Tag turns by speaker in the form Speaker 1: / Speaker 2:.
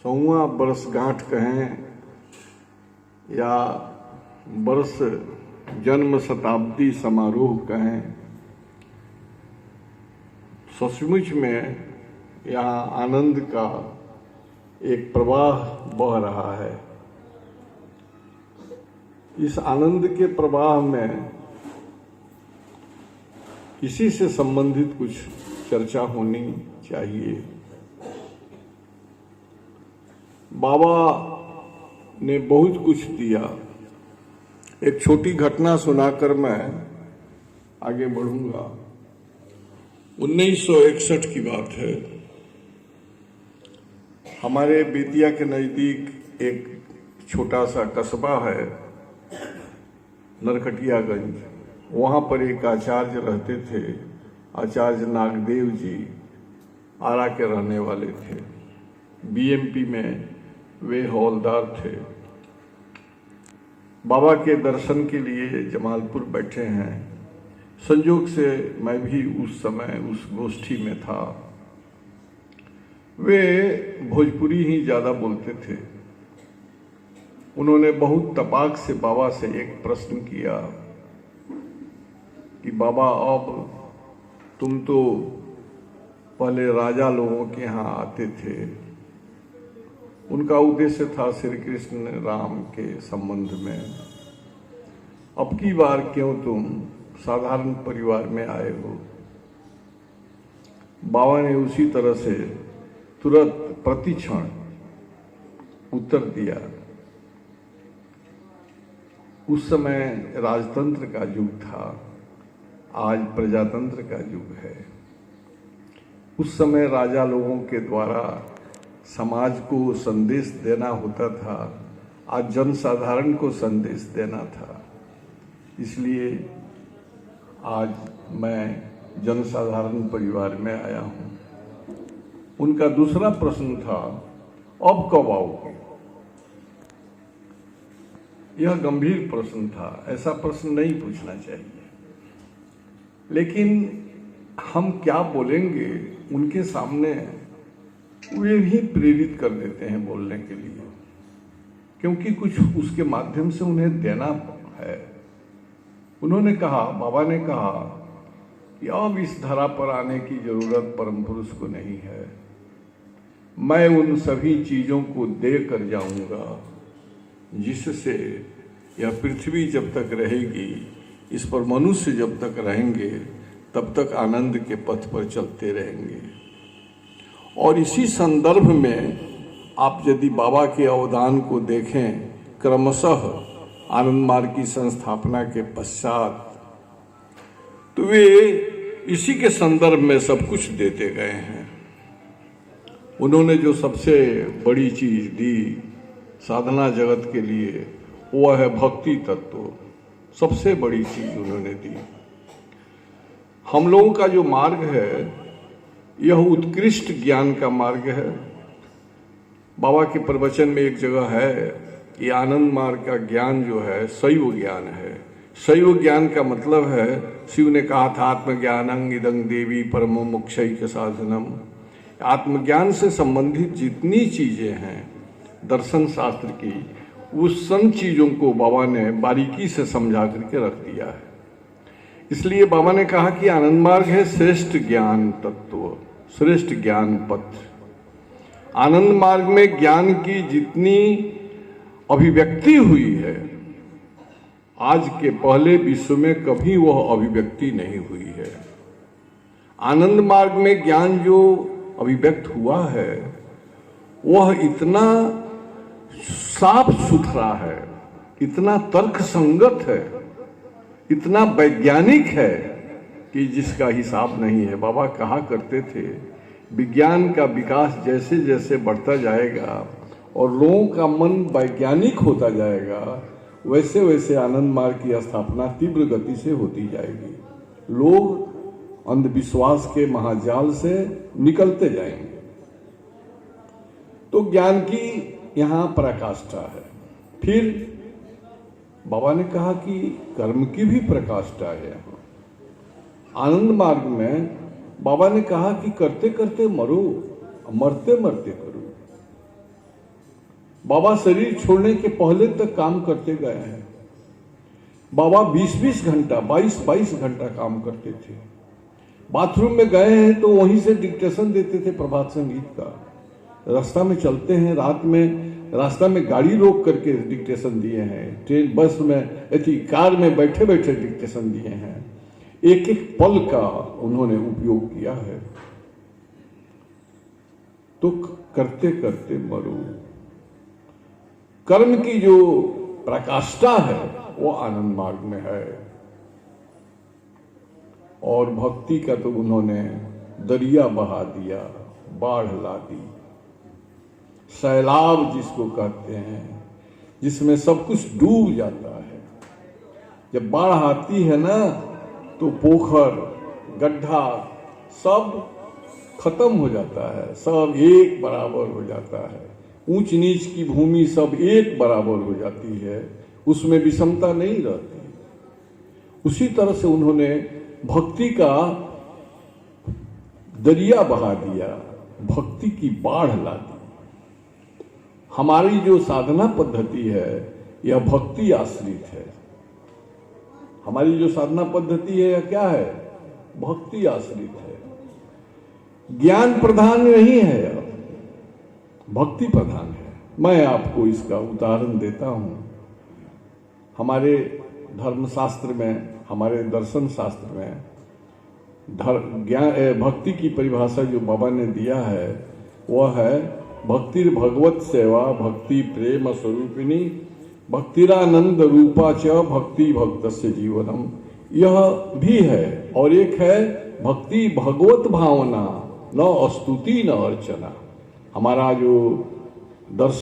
Speaker 1: 100वां वर्षगांठ कहें या वर्ष जन्म शताब्दी समारोह कहें, सचमुच में यहाँ आनंद का एक प्रवाह बह रहा है। इस आनंद के प्रवाह में इसी से संबंधित कुछ चर्चा होनी चाहिए। बाबा ने बहुत कुछ दिया। एक छोटी घटना सुनाकर मैं आगे बढ़ूंगा। 1961 की बात है। हमारे बेतिया के नजदीक एक छोटा सा कस्बा है नरकटियागंज। वहाँ पर एक आचार्य रहते थे, आचार्य नागदेव जी, आरा के रहने वाले थे। बीएमपी में वे हवलदार थे। बाबा के दर्शन के लिए जमालपुर बैठे हैं। संयोग से मैं भी उस समय उस गोष्ठी में था। वे भोजपुरी ही ज़्यादा बोलते थे। उन्होंने बहुत तपाक से बाबा से एक प्रश्न किया कि बाबा, अब तुम तो पहले राजा लोगों के यहाँ आते थे। उनका उद्देश्य था श्री कृष्ण राम के संबंध में। अब की बार क्यों तुम साधारण परिवार में आए हो? बाबा ने उसी तरह से तुरंत प्रतिक्षण उत्तर दिया। उस समय राजतंत्र का युग था, आज प्रजातंत्र का युग है। उस समय राजा लोगों के द्वारा समाज को संदेश देना होता था, आज जनसाधारण को संदेश देना था। इसलिए आज मैं जनसाधारण परिवार में आया हूँ। उनका दूसरा प्रश्न था, अब कब आओगे? यह गंभीर प्रश्न था। ऐसा प्रश्न नहीं पूछना चाहिए, लेकिन हम क्या बोलेंगे उनके सामने वे भी प्रेरित कर देते हैं बोलने के लिए, क्योंकि कुछ उसके माध्यम से उन्हें देना है। उन्होंने कहा, बाबा ने कहा कि अब इस धरा पर आने की जरूरत परम पुरुष को नहीं है। मैं उन सभी चीजों को दे कर जाऊंगा जिससे यह पृथ्वी जब तक रहेगी, इस पर मनुष्य जब तक रहेंगे, तब तक आनंद के पथ पर चलते रहेंगे। और इसी संदर्भ में आप यदि बाबा के अवदान को देखें, क्रमशः आनंद मार्ग की संस्थापना के पश्चात, तो वे इसी के संदर्भ में सब कुछ देते गए हैं। उन्होंने जो सबसे बड़ी चीज दी साधना जगत के लिए, वह है भक्ति तत्व। सबसे बड़ी चीज उन्होंने दी। हम लोगों का जो मार्ग है, यह उत्कृष्ट ज्ञान का मार्ग है। बाबा के प्रवचन में एक जगह है कि आनंद मार्ग का ज्ञान जो है शैव ज्ञान है। शैव ज्ञान का मतलब है, शिव ने कहा था, आत्मज्ञानं इदं देवी परमो मोक्षैक साधनम। आत्मज्ञान से संबंधित जितनी चीजें हैं दर्शन शास्त्र की, उस सब चीजों को बाबा ने बारीकी से समझा करके रख दिया है। इसलिए बाबा ने कहा कि आनंद मार्ग है श्रेष्ठ ज्ञान तत्व, श्रेष्ठ ज्ञान पथ। आनंद मार्ग में ज्ञान की जितनी अभिव्यक्ति हुई है, आज के पहले विश्व में कभी वह अभिव्यक्ति नहीं हुई है। आनंद मार्ग में ज्ञान जो अभिव्यक्त हुआ है, वह इतना साफ सुथरा है, इतना तर्क संगत है, इतना वैज्ञानिक है कि जिसका हिसाब नहीं है। बाबा कहा करते थे, विज्ञान का विकास जैसे जैसे बढ़ता जाएगा और लोगों का मन वैज्ञानिक होता जाएगा, वैसे वैसे आनंद मार्ग की स्थापना तीव्र गति से होती जाएगी। लोग अंधविश्वास के महाजाल से निकलते जाएंगे। तो ज्ञान की यहाँ पराकाष्ठा है। फिर बाबा ने कहा कि कर्म की भी पराकाष्ठा है। यहाँ आनंद मार्ग में बाबा ने कहा कि करते करते मरो, मरते मरते करो। बाबा शरीर छोड़ने के पहले तक काम करते गए हैं। बाबा 20-20 घंटा, 22-22 घंटा काम करते थे। बाथरूम में गए हैं तो वहीं से डिक्टेशन देते थे प्रभात संगीत का। रास्ता में चलते हैं, रात में रास्ता में गाड़ी रोक करके डिक्टेशन दिए हैं। ट्रेन, बस में, कार में बैठे बैठे डिक्टेशन दिए हैं। एक एक पल का उन्होंने उपयोग किया है। तो करते करते मरो। कर्म की जो प्रकाष्ठा है वो आनंद मार्ग में है, और भक्ति का तो उन्होंने दरिया बहा दिया, बाढ़ ला दी। सैलाब जिसको कहते हैं, जिसमें सब कुछ डूब जाता है। जब बाढ़ आती है ना तो पोखर, गड्ढा सब खत्म हो जाता है, सब एक बराबर हो जाता है। ऊंच नीच की भूमि सब एक बराबर हो जाती है, उसमें विषमता नहीं रहती। उसी तरह से उन्होंने भक्ति का दरिया बहा दिया, भक्ति की बाढ़ ला दी। हमारी जो साधना पद्धति है यह भक्ति आश्रित है। हमारी जो साधना पद्धति है यह क्या है? भक्ति आश्रित है। ज्ञान प्रधान नहीं है, यह भक्ति प्रधान है। मैं आपको इसका उदाहरण देता हूं। हमारे धर्मशास्त्र में, हमारे दर्शन शास्त्र में भक्ति की परिभाषा जो बाबा ने दिया है वह है भक्तिर भगवत सेवा, भक्ति प्रेम स्वरूपिणी, भक्तिरानंद रूपा च भक्ति भक्तस्य जीवनम। यह भी है, और एक है भक्ति भगवत भावना, न स्तुति न अर्चना। हमारा जो दर्शन